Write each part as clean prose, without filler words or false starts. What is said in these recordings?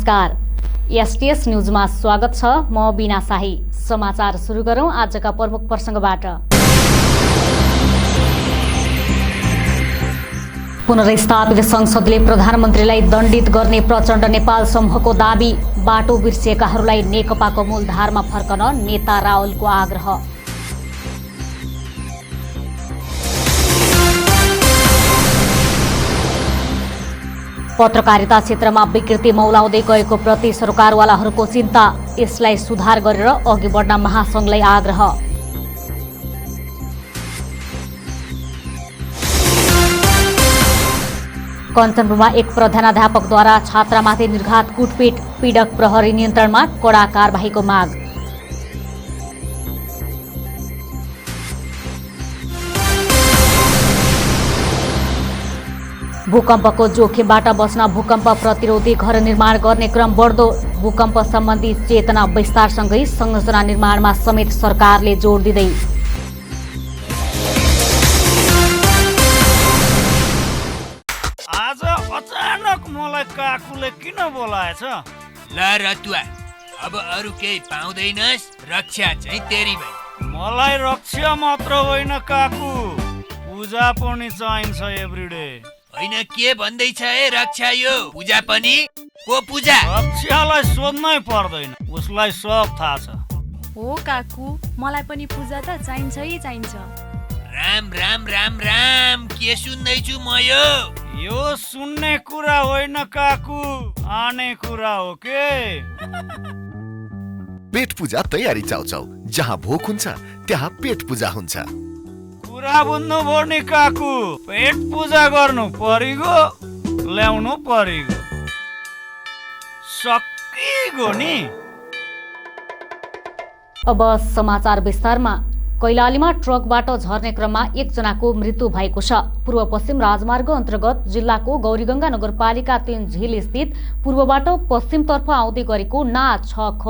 नमस्कार, एसटीएस न्यूजमा स्वागत छ। म बिना शाही। समाचार सुरु गरौं आजका प्रमुख प्रसंगबाट। पुनर्स्थापित संसदले प्रधानमन्त्रीलाई दण्डित गर्ने प्रचण्ड नेपाल समूहको दाबी। बाटो बिर्सिएकाहरूलाई नेकपाको मूलधारमा फर्कन नेता रावलको आग्रह। पत्रकारिता क्षेत्रमा विकृति मौलाउँदै गएको प्रति सरकारवालाहरूको चिन्ता। यसलाई सुधार गरेर अघि बढ्न महासंघलाई आग्रह। कञ्चनपुरमा एक प्रधानाध्यापकद्वारा छात्रामाथि निर्घात कुटपिट। पीडक प्रहरी नियन्त्रणमा कडा कारबाहीको माग। भूकम्पको जोखिमबाट बच्न भूकम्प प्रतिरोधी घर निर्माण गर्ने क्रम बढ्दो। भूकम्प सम्बन्धी चेतना विस्तारसँगै संरचना निर्माणमा समेत सरकारले जोड दिँदै। आज अचानक मलाई काकुले किन बोलाएछ? ल रतुवा, अब अरु केही पाउँदैनस्, रक्षा चाहिँ तेरी भाइ। मलाई रक्षा मात्र होइन काकु, पूजा पनि चाहिन्छ एभ्रीडे। होइन के भन्दैछ है रक्षा? यो पूजा पनि? को पूजा? रक्षालाई सोध्नै पर्दैन, उसलाई सब थाहा छ। हो काकु, मलाई पनि पूजा त चाहिन्छै चाहिन्छ। राम राम राम राम, के सुन्दैछु म? यो सुन्ने कुरा होइन काकु, आने कुरा हो के। पेट पूजा तयारी चाउचाउ, जहाँ भोक हुन्छ त्यहाँ पेट पूजा हुन्छ। कुरा बुझ्नु पर्ने काकु, पेट पूजा गर्नु परिगो, ल्याउनु परिगो, सकिगो नि। अब समाचार विस्तारमा। कैलालीमा ट्रकबाट झर्ने क्रममा एकजनाको मृत्यु भएको छ। पूर्व पश्चिम राजमार्ग अन्तर्गत जिल्लाको गौरीगंगा नगरपालिका 3 झिल स्थित पूर्वबाट पश्चिमतर्फ आउँदै गरेको ना 6ख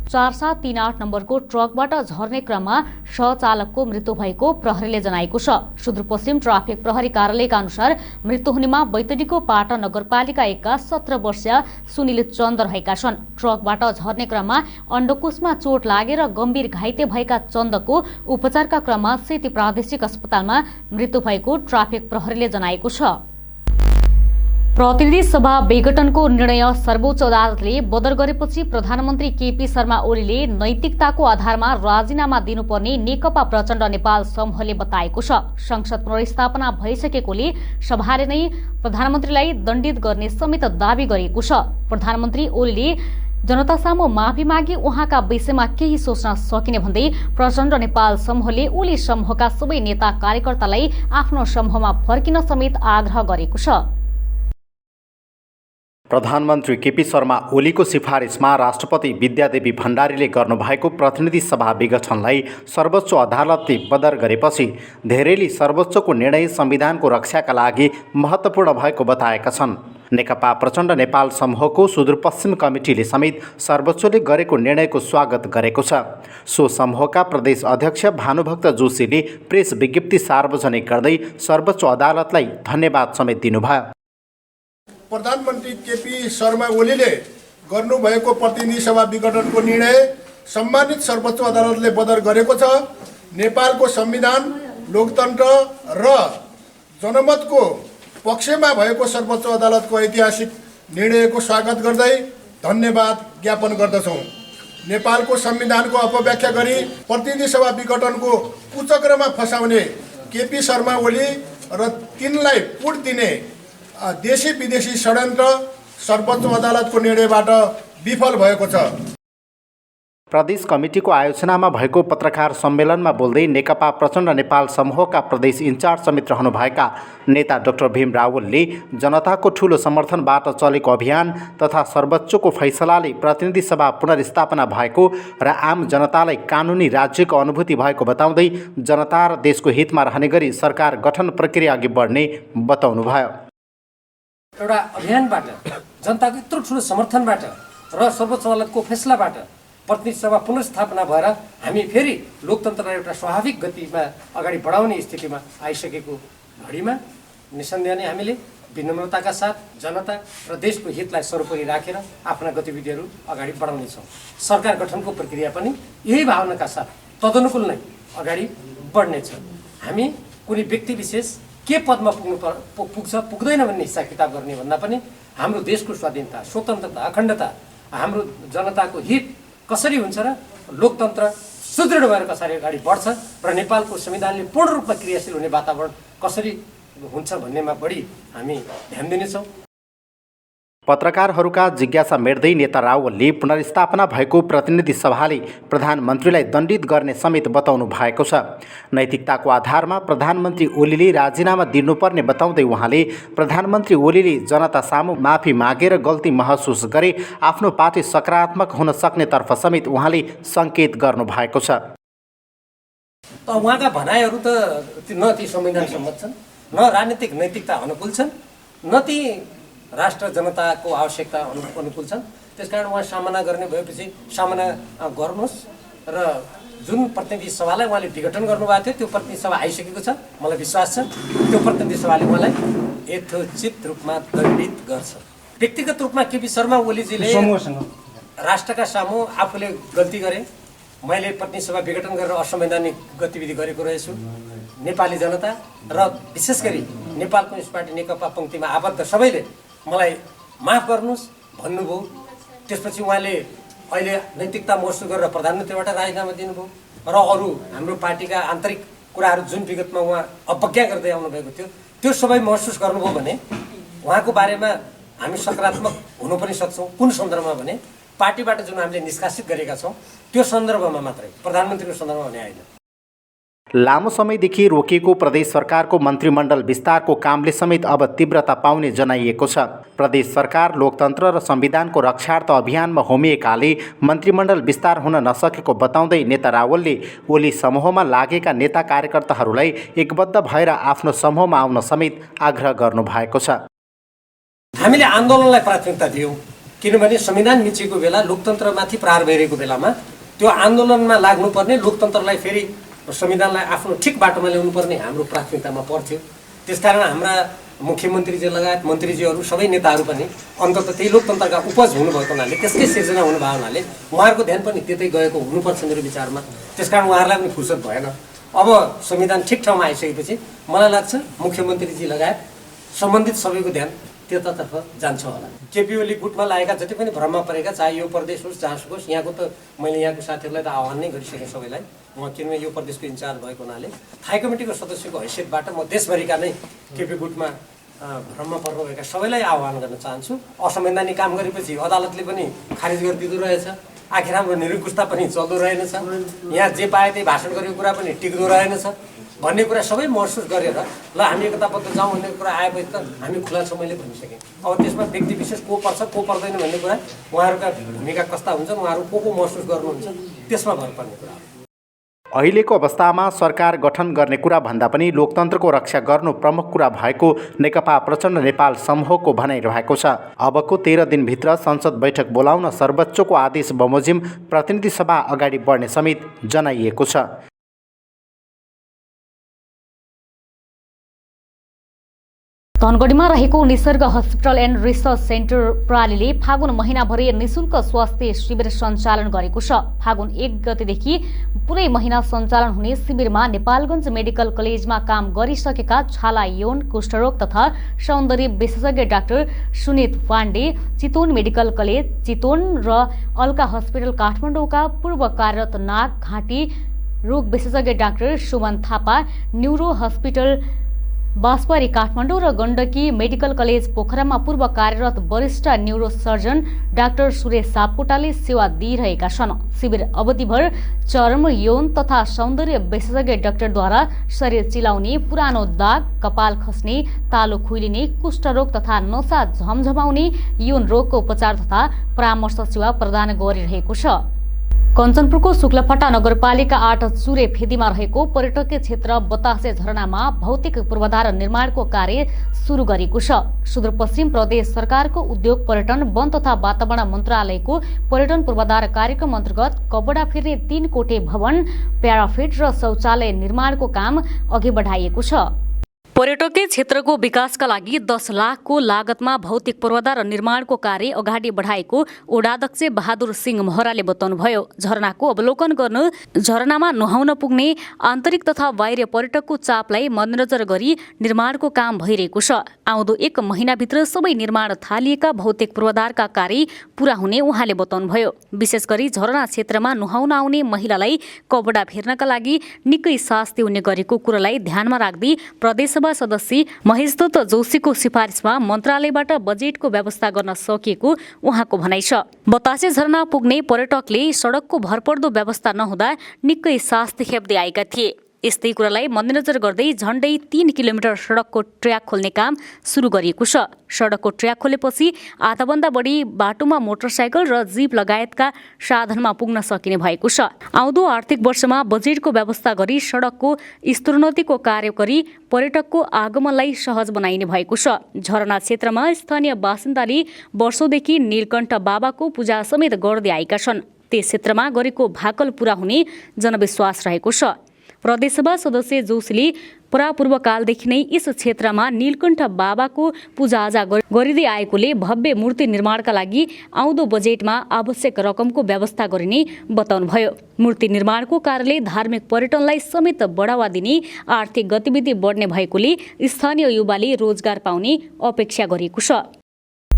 4738 नम्बरको ट्रकबाट झर्ने क्रममा सहचालकको मृत्यु भएको प्रहरीले जनाएको छ। सुदूरपश्चिम ट्राफिक प्रहरी कार्यालयका अनुसार मृत्यु हुनेमा बैतडीको पाटन नगरपालिका 1 का 17 वर्षीय सुनिल चन्द रहेका छन्। ट्रकबाट झर्ने क्रममा अन्डकोशमा चोट लागेर गम्भीर घाइते भएका चन्दको उपचारका क्रममा सेती प्रादेशिक अस्पतालमा मृत्यु भएको ट्राफिक प्रहरीले जनाएको छ। प्रतिनिधि सभा विघटनको निर्णय सर्वोच्च अदालतले बदर गरेपछि प्रधानमन्त्री केपी शर्मा ओलीले नैतिकताको आधारमा राजीनामा दिनुपर्ने नेकपा प्रचण्ड नेपाल समूहले बताएको छ। संसद पुनर्स्थापना भइसकेकोले सभाले नै प्रधानमन्त्रीलाई दण्डित गर्ने समेत दावी गरेको छ। प्रधानमन्त्री ओलीले जनता सामु माफी मागी उहाँका विषयमा केही सोच्न सकिने भन्दै प्रचण्ड नेपाल समूहले ओली समूहका सबै नेता कार्यकर्तालाई आफ्नो समूहमा फर्किन समेत आग्रह गरेको छ। प्रधानमन्त्री केपी शर्मा ओलीको सिफारिसमा राष्ट्रपति विद्यादेवी भण्डारीले गर्नुभएको प्रतिनिधि सभा विघटनलाई सर्वोच्च अदालतले बदर गरेपछि धेरैले सर्वोच्चको निर्णय संविधानको रक्षाका लागि महत्त्वपूर्ण भएको बताएका छन्। नेकपा प्रचण्ड नेपाल समूहको सुदूरपश्चिम कमिटीले समेत सर्वोच्चले गरेको निर्णयको स्वागत गरेको छ। सो समूहका प्रदेश अध्यक्ष भानुभक्त जोशीले प्रेस विज्ञप्ति सार्वजनिक गर्दै सर्वोच्च अदालतलाई धन्यवाद समेत दिनुभयो। प्रधानमन्त्री केपी शर्मा ओलीले गर्नुभएको प्रतिनिधि सभा विघटनको निर्णय सम्मानित सर्वोच्च अदालतले बदर गरेको छ। नेपालको संविधान, लोकतन्त्र र जनमतको पक्षमा भएको सर्वोच्च अदालतको ऐतिहासिक निर्णयको स्वागत गर्दै धन्यवाद ज्ञापन गर्दछौँ। नेपालको संविधानको अपव्याख्या गरी प्रतिनिधि सभा विघटनको कुचक्रमा फसाउने केपी शर्मा ओली र तिनलाई पुट दिने देशी विदेशी षड्यन्त्र सर्वोच्च अदालतको निर्णयबाट विफल भएको छ। प्रदेश कमिटीको आयोजनामा भएको पत्रकार सम्मेलनमा बोल्दै नेकपा प्रचण्ड नेपाल समूहका प्रदेश इन्चार्ज समेत रहनुभएका नेता डाक्टर भीम रावलले जनताको ठूलो समर्थनबाट चलेको अभियान तथा सर्वोच्चको फैसलाले प्रतिनिधि सभा पुनर्स्थापना भएको र आम जनतालाई कानुनी राज्यको अनुभूति भएको बताउँदै जनता र देशको हितमा रहने गरी सरकार गठन प्रक्रिया अघि बढ्ने बताउनुभयो। एउटा अभियानबाट, जनताको यत्रो ठुलो समर्थनबाट र सर्वोच्च अदालतको फैसलाबाट प्रतिनिधि सभा पुनर्स्थापना भएर हामी फेरि लोकतन्त्रलाई एउटा स्वाभाविक गतिमा अगाडि बढाउने स्थितिमा आइसकेको घडीमा निसन्देह नै हामीले विनम्रताका साथ जनता र देशको हितलाई सर्वोपरि राखेर आफ्ना गतिविधिहरू अगाडि बढाउनेछौँ। सरकार गठनको प्रक्रिया पनि यही भावनाका साथ तदनुकूल नै अगाडि बढ्नेछ। हामी कुनै व्यक्ति विशेष के पदमा पुग्छ पुग्दैन भन्ने हिसाब किताब गर्ने भन्दा पनि हाम्रो देशको स्वाधीनता, स्वतन्त्रता, अखण्डता, हाम्रो जनताको हित कसरी हुन्छ र लोकतन्त्र सुदृढ भएर कसरी अगाडि बढ्छ र नेपालको संविधानले पूर्ण रूपमा क्रियाशील हुने वातावरण कसरी हुन्छ भन्नेमा बढी हामी ध्यान दिनेछौँ। पत्रकारहरूका जिज्ञासा मेट्दै नेता रावलले पुनर्स्थापना भएको प्रतिनिधि सभाले प्रधानमन्त्रीलाई दण्डित गर्ने समेत बताउनु भएको छ। नैतिकताको आधारमा प्रधानमन्त्री ओलीले राजीनामा दिनुपर्ने बताउँदै उहाँले प्रधानमन्त्री ओलीले जनता सामु माफी मागेर गल्ती महसुस गरे आफ्नो पार्टी सकारात्मक हुन सक्नेतर्फ समेत उहाँले सङ्केत गर्नु भएको छ। उहाँका भनाइहरू त न ती संविधान सम्मत छन्, न राजनीतिक नैतिकता अनुकूल छन्, न ती राष्ट्र जनताको आवश्यकता अनुकूल छन्। त्यसकारण उहाँ सामना गर्ने भएपछि सामना गर्नुहोस् र जुन प्रतिनिधि सभालाई उहाँले विघटन गर्नुभएको थियो त्यो प्रतिनिधि सभा आइसकेको छ। मलाई विश्वास छ त्यो प्रतिनिधि सभाले उहाँलाई यथोचित रूपमा दण्डित गर्छ। व्यक्तिगत रूपमा केपी शर्मा ओलीजीले राष्ट्रका सामु आफूले गल्ती गरे, मैले प्रतिनिधि सभा विघटन गरेर असंवैधानिक गतिविधि गरेको रहेछु, नेपाली जनता र विशेष गरी नेपाल कम्युनिस्ट पार्टी नेकपा पङ्क्तिमा आबद्ध सबैले मलाई माफ गर्नुहोस् भन्नुभयो। त्यसपछि उहाँले अहिले नैतिकता महसुस गरेर प्रधानमन्त्रीबाट राजीनामा दिनुभयो र अरू हाम्रो पार्टीका आन्तरिक कुराहरू जुन विगतमा उहाँ अवज्ञा गर्दै आउनुभएको थियो त्यो सबै महसुस गर्नुभयो भने उहाँको बारेमा हामी सकारात्मक हुनु पनि सक्छौँ। कुन सन्दर्भमा भने पार्टीबाट जुन हामीले निष्कासित गरेका छौँ त्यो सन्दर्भमा मात्रै, प्रधानमन्त्रीको सन्दर्भमा भने होइन। लामो समयदेखि रोकिएको प्रदेश सरकारको मन्त्रीमण्डल विस्तारको कामले समेत अब तीव्रता पाउने जनाइएको छ। प्रदेश सरकार लोकतन्त्र र संविधानको रक्षार्थ अभियानमा होमिएकाले मन्त्रीमण्डल विस्तार हुन नसकेको बताउँदै नेता रावलले ओली समूहमा लागेका नेता कार्यकर्ताहरूलाई एकबद्ध भएर आफ्नो समूहमा आउन समेत आग्रह गर्नु भएको छ। हामीले आन्दोलनलाई प्राथमिकता दियौँ किनभने संविधान मिचिएको बेला, लोकतन्त्रमाथि प्रहार भइरहेको बेलामा त्यो आन्दोलनमा लाग्नुपर्ने, लोकतन्त्रलाई फेरि संविधानलाई आफ्नो ठिक बाटोमा ल्याउनु पर्ने हाम्रो प्राथमिकतामा पर्थ्यो। त्यसकारण हाम्रा मुख्यमन्त्रीजी लगायत मन्त्रीजीहरू सबै नेताहरू पनि अन्ततः त्यही लोकतन्त्रका उपज हुनुभएको हुनाले, त्यसकै सिर्जना हुनुभएको हुनाले उहाँहरूको ध्यान पनि त्यतै गएको हुनुपर्छ मेरो विचारमा। त्यसकारण उहाँहरूलाई पनि फुर्सद भएन। अब संविधान ठिक ठाउँमा आइसकेपछि मलाई लाग्छ मुख्यमन्त्रीजी लगायत सम्बन्धित सबैको ध्यान त्यतातर्फ जान्छ होला। केपी ओली गुटमा लागेका जति पनि भ्रममा परेका, चाहे यो प्रदेश होस् जहाँसुकै होस्, यहाँको त मैले यहाँको साथीहरूलाई त आह्वान नै गरिसकेँ सबैलाई। म किनभने यो प्रदेशको इन्चार्ज भएको हुनाले थाई कमिटीको सदस्यको हैसियतबाट म देशभरिका नै केपी गुटमा भ्रममा पर्नुभएका सबैलाई आह्वान गर्न चाहन्छु। असंवैधानिक काम गरेपछि अदालतले पनि खारिज गरिदिँदो रहेछ, आखिर हाम्रो निरङ्कुशता पनि चल्दो रहेनछ, यहाँ जे पाए त्यही भाषण गरेको कुरा पनि टिक्दो रहेनछ भन्ने कुरा सबै महसुस गरेर ल हामी एकताबद्ध जाउँ भन्ने कुरा आएपछि त हामी खुला छौँ मैले भनिसकेँ। अब त्यसमा व्यक्ति विशेष को पर्छ को पर्दैन भन्ने कुरा उहाँहरूका भूमिका कस्ता हुन्छन्, उहाँहरू को महसुस गर्नुहुन्छ त्यसमा भर पर्ने कुरा हो। अहिलेको अवस्थामा सरकार गठन गर्ने कुरा भन्दा पनि लोकतन्त्रको रक्षा गर्नु प्रमुख कुरा भएको नेकपा प्रचण्ड नेपाल समूहको भनाइरहेको छ। अबको 13 दिनभित्र संसद बैठक बोलाउन सर्वोच्चको आदेश बमोजिम प्रतिनिधि सभा अगाडि बढ्ने समेत जनाइएको छ। धनगढीमा रहेको Nisarga hospital and research centre प्रालीले फागुन महिनाभरि निशुल्क स्वास्थ्य शिविर सञ्चालन गरेको छ। फागुन 1 गतेदेखि पुरै महिना सञ्चालन हुने शिविरमा नेपालगञ्ज मेडिकल कलेजमा काम गरिसकेका छाला यौन कुष्ठरोग तथा सौन्दर्य विशेषज्ञ doctor Sunit Pandey, Chitwan medical college Chitwan र अल्का हस्पिटल काठमाडौँका पूर्व कार्यरत नाक घाँटी रोग विशेषज्ञ doctor Suman Thapa, neuro hospital बाँसबारी काठमाडौँ र गण्डकी मेडिकल कलेज पोखरामा पूर्व कार्यरत वरिष्ठ न्युरो सर्जन डाक्टर सुरेश सापकोटाले सेवा दिइरहेका छन्। शिविर अवधिभर चर्म, यौन तथा सौन्दर्य विशेषज्ञ डाक्टरद्वारा शरीर चिलाउने, पुरानो दाग, कपाल खस्ने, तालो खुइलिने, कुष्ठरोग तथा नसा झमझमाउने यौन रोगको उपचार तथा परामर्श सेवा प्रदान गरिरहेको छ। कञ्चनपुरको शुक्लफटा नगरपालिका 8 चुरे फेदीमा रहेको पर्यटकीय क्षेत्र बतासे झरनामा भौतिक पूर्वाधार निर्माणको कार्य सुरु गरेको छ। सुदूरपश्चिम प्रदेश सरकारको उद्योग, पर्यटन, वन तथा वातावरण मन्त्रालयको पर्यटन पूर्वाधार कार्यक्रम अन्तर्गत कपडा फेर्ने 3 कोठे भवन, प्याराफिट र शौचालय निर्माणको काम अघि बढाइएको छ। पर्यटकीय क्षेत्रको विकासका लागि 10 लाखको लागतमा भौतिक पूर्वाधार निर्माणको कार्य अगाडि बढाएको ओडाध्यक्ष बहादुर सिंह महराले बताउनुभयो। झरनाको अवलोकन गर्न झरनामा नुहाउन पुग्ने आन्तरिक तथा बाहिर पर्यटकको चापलाई मध्यनजर गरी निर्माणको काम भइरहेको छ। आउँदो 1 महिनाभित्र सबै निर्माण थालिएका भौतिक पूर्वाधारका कार्य पूरा हुने उहाँले बताउनुभयो। विशेष गरी झरना क्षेत्रमा नुहाउन आउने महिलालाई कपडा फेर्नका लागि निकै सास तिउने गरेको कुरालाई ध्यानमा राख्दै प्रदेश सदस्य महेशदत्त जोशीको सिफारिसमा मन्त्रालयबाट बजेटको व्यवस्था गर्न सकिएको उहाँको भनाइ छ। बतासे झरना पुग्ने पर्यटकले सडकको भरपर्दो व्यवस्था नहुँदा निकै सास खेप्दै आएका थिए। यस्तै कुरालाई मध्यनजर गर्दै झण्डै 3 किलोमिटर सडकको ट्र्याक खोल्ने काम सुरु गरिएको छ। सडकको ट्र्याक खोलेपछि आधाभन्दा बढी बाटोमा मोटरसाइकल र जीप लगायतका साधनमा पुग्न सकिने भएको छ। आउँदो आर्थिक वर्षमा बजेटको व्यवस्था गरी सडकको स्तरोन्नतिको कार्य गरी पर्यटकको आगमनलाई सहज बनाइने भएको छ। झरना क्षेत्रमा स्थानीय बासिन्दाले वर्षौंदेखि नीलकण्ठ बाबाको पूजा समेत गर्दै आएका छन्। त्यस क्षेत्रमा गरेको भाकल पूरा हुने जनविश्वास रहेको छ। प्रदेशसभा सदस्य जोशीले परापूर्वकालदेखि नै यस क्षेत्रमा नीलकण्ठ बाबाको पूजाआजा गरिँदै आएकोले भव्य मूर्ति निर्माणका लागि आउँदो बजेटमा आवश्यक रकमको व्यवस्था गरिने बताउनुभयो। मूर्ति निर्माणको कार्यले धार्मिक पर्यटनलाई समेत बढावा दिने आर्थिक गतिविधि बढ्ने भएकोले स्थानीय युवाले रोजगार पाउने अपेक्षा गरिएको छ।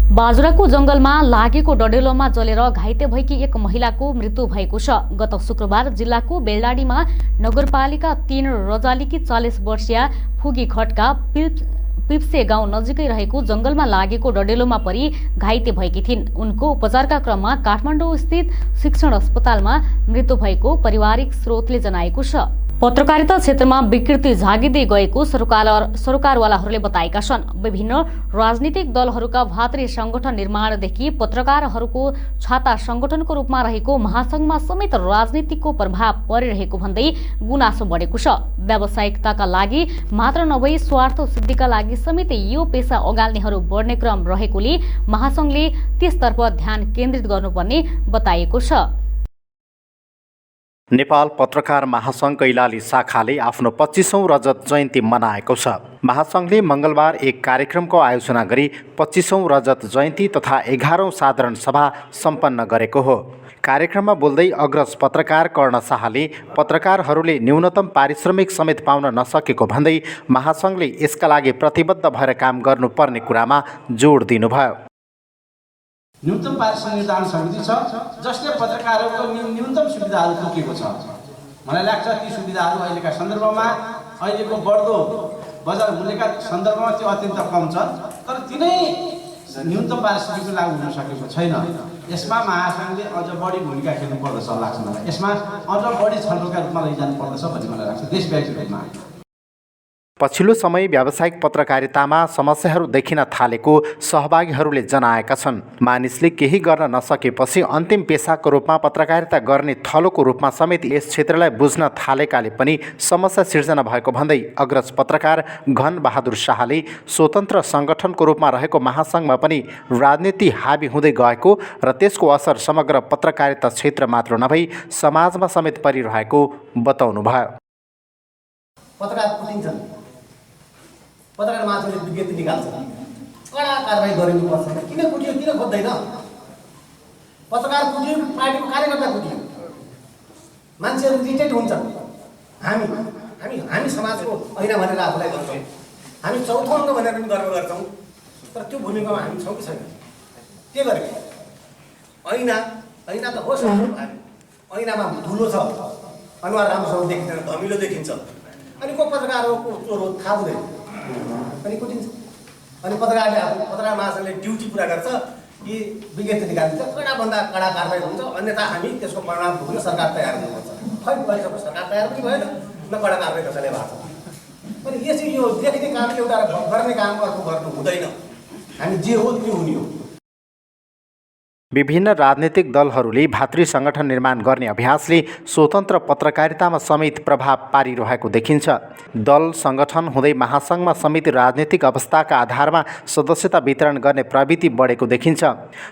बाजुराको जंगलमा लागेको डडेलोमा जलेर घाइते भएकी 1 महिलाको मृत्यु भएको छ। गत शुक्रबार जिल्लाको बेलडाडीमा नगरपालिका 3 रजालीकी 40 वर्षीय फुगी खटका पिप्से गाउँ नजिकै रहेको जंगलमा लागेको डडेलोमा परि घाइते भएकी थिइन्। उनको उपचारका क्रममा काठमाडौँ स्थित शिक्षण अस्पतालमा मृत्यु भएको पारिवारिक स्रोतले जनाएको छ। पत्रकारिता क्षेत्रमा विकृति जागिँदै गएको सरकारवालाहरूले बताएका छन्। विभिन्न राजनीतिक दलहरूका भातृ संगठन निर्माणदेखि पत्रकारहरूको छाता संगठनको रूपमा रहेको महासंघमा समेत राजनीतिको प्रभाव परिरहेको भन्दै गुनासो बढेको छ। व्यावसायिकताका लागि मात्र नभई स्वार्थ सिद्धिका लागि समेत यो पेशा अगाल्नेहरू बढ्ने क्रम रहेकोले महासंघले त्यसतर्फ ध्यान केन्द्रित गर्नुपर्ने बताइएको छ। नेपाल पत्रकार महासंघ कैलाली शाखाले आफ्नो 25औं रजत जयन्ती मनाएको छ। महासंघले मंगलबार एक कार्यक्रमको आयोजना गरी 25औं रजत जयन्ती तथा 11औं साधारण सभा सम्पन्न गरेको हो। कार्यक्रममा बोल्दै अग्रज पत्रकार कर्ण शाहले पत्रकारहरूले न्यूनतम पारिश्रमिक समेत पाउन नसकेको भन्दै महासंघले यसका लागि प्रतिबद्ध भएर काम गर्नुपर्ने कुरामा जोड दिनुभयो। न्यूनतम पारिश्रमिक निर्धारण समिति छ जसले पत्रकारहरूको न्यूनतम सुविधाहरू तोकेको छ। मलाई लाग्छ ती सुविधाहरू अहिलेका सन्दर्भमा अहिलेको बढ्दो बजार मूल्यका सन्दर्भमा त्यो अत्यन्त कम छ, तर तिनै न्यूनतम पारिश्रमिक लागू हुन सकेको छैन। यसमा महासंघले अझ बढी भूमिका खेल्नु पर्दछ लाग्छ मलाई। यसमा अझ बढी छलफलका रूपमा लैजानु पर्दछ भन्ने मलाई लाग्छ देशव्यापी रूपमा। पछिल्लो समय व्यावसायिक पत्रकारितामा समस्याहरू देखिन थालेको सहभागीहरूले जनाएका छन्। मानिसले केही गर्न नसकेपछि अन्तिम पेसाको रूपमा पत्रकारिता गर्ने थलोको रूपमा समेत यस क्षेत्रलाई बुझ्न थालेकाले पनि समस्या सिर्जना भएको भन्दै अग्रज पत्रकार घन बहादुर शाहले स्वतन्त्र संगठनको रूपमा रहेको महासंघमा पनि राजनीति हाबी हुँदै गएको र त्यसको असर समग्र पत्रकारिता क्षेत्र मात्र नभई समाजमा समेत परिरहेको बताउनुभयो। पत्रकार महासंघले विज्ञप्ति निकाल्छ, कडा कारबाही गरिनुपर्छ। किन कुटियो, किन खोज्दैन? पत्रकार कुटियो, पार्टीको कार्यकर्ता कुटियो, मान्छेहरू रिटेट हुन्छन्। हामी समाजको ऐना भनेर आफूलाई गर्छौँ। हामी चौथो अङ्ग भनेर पनि गर्व गर्छौँ, तर त्यो भूमिकामा हामी छौँ कि छैन? के गरेको? ऐना त होस्, ऐनामा धुलो छ, अनुहार राम्रोसँग देखिँदैन, धमिलो देखिन्छ, अनि को पत्रकारको चोरो थाहा हुँदैन अनि कुटिन्छ। अनि पत्रकार महासंघले ड्युटी पुरा गर्छ कि विज्ञप्ति निकालिन्छ, कडाभन्दा कडा कारबाही हुन्छ, अन्यथा हामी त्यसको परिणाम भोग्न सरकार तयार हुनुपर्छ। खै भइसक्यो, सरकार तयार पनि भएन, न कडा कारबाही कसैले भएको छ। अनि यसरी यो देख्ने काम एउटा गर्ने काम अर्को गर्नु हुँदैन। हामी जे हो त्यो हुने हो। विभिन्न राजनीतिक दलहरूले भातृ सङ्गठन निर्माण गर्ने अभ्यासले स्वतन्त्र पत्रकारितामा समेत प्रभाव पारिरहेको देखिन्छ। दल सङ्गठन हुँदै महासङ्घमा समेत राजनीतिक अवस्थाका आधारमा सदस्यता वितरण गर्ने प्रवृत्ति बढेको देखिन्छ।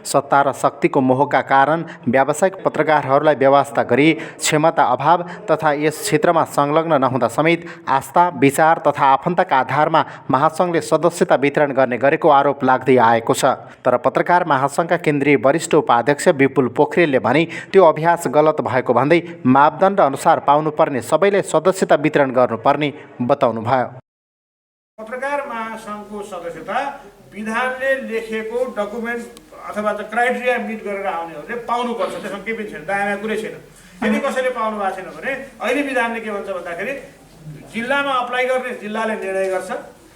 सत्ता र शक्तिको मोहका कारण व्यावसायिक पत्रकारहरूलाई व्यवस्था गरी क्षमता अभाव तथा यस क्षेत्रमा संलग्न नहुँदा समेत आस्था, विचार तथा आफन्तका आधारमा महासङ्घले सदस्यता वितरण गर्ने गरेको आरोप लाग्दै आएको छ। तर पत्रकार महासङ्घका केन्द्रीय वरिष्ठ उपाध्यक्ष विपुल पोखरेलले भने त्यो अभ्यास गलत भएको भन्दै मापदण्ड अनुसार पाउनुपर्ने सबैलाई सदस्यता वितरण गर्नुपर्ने बताउनुभयो। पत्रकार महासङ्घको सदस्यता विधानले लेखेको डकुमेन्ट अथवा क्राइटेरिया मिट गरेर आउनेहरूले पाउनुपर्छ, त्यसमा केही पनि छैन, दायाँमा कुरै छैन। यदि कसैले पाउनु भएको छैन भने अहिले विधानले के भन्छ भन्दाखेरि जिल्लामा अप्लाई गर्ने जिल्लाले निर्णय गर्छ